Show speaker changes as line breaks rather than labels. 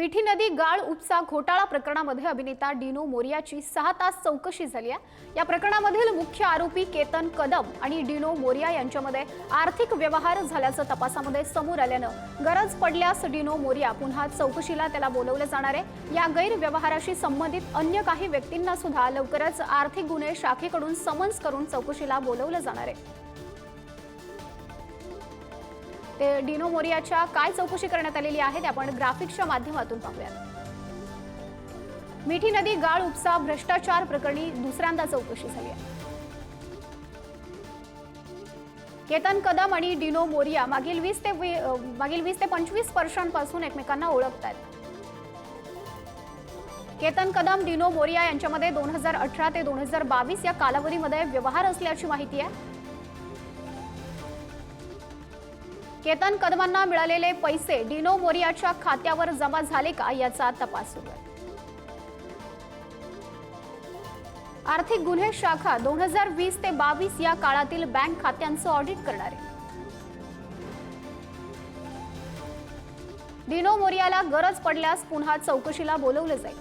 मिठी नदी गाळ उपसा घोटाळा प्रकरणामध्ये अभिनेता डिनो मोरियाची 6 तास चौकशी झाली आहे। या प्रकरणामधील मुख्य आरोपी केतन कदम आणि डिनो मोरिया यांच्यामध्ये आर्थिक व्यवहार झाल्याचं तपासामध्ये समोर आल्यानं गरज पडल्यास डिनो मोरिया पुन्हा चौकशीला त्याला बोलवलं जाणार आहे। या गैरव्यवहाराशी संबंधित अन्य काही व्यक्तींना सुद्धा लवकरच आर्थिक गुन्हे शाखेकडून समन्स करून चौकशीला बोलवलं जाणार आहे। डिनो मोरियाच्या काय चौकशी करण्यात आलेली आहे ते आपण ग्राफिक्सच्या माध्यमातून पाहूयात। मिठी नदी गाळ उपसा भ्रष्टाचार प्रकरणी दुसऱ्यांदा चौकशी झाली आहे। केतन कदम आणि डिनो मोरिया मागील 20 ते 25 वर्षांपासून एकमेकांना ओळखतात। केतन कदम डिनो मोरिया यांच्यामध्ये 2018 ते 2022 या कालावधीमध्ये व्यवहार असल्याची माहिती आहे। केतन कदमांना मिळालेले पैसे डिनो मोरियाच्या खात्यावर जमा झाले का याचा तपास सुरू आहे। आर्थिक गुन्हे शाखा 2020 ते 22 या काळातील बँक खात्यांचं ऑडिट करणार आहे। डिनो मोरियाला गरज पडल्यास पुन्हा चौकशीला बोलवलं जाईल।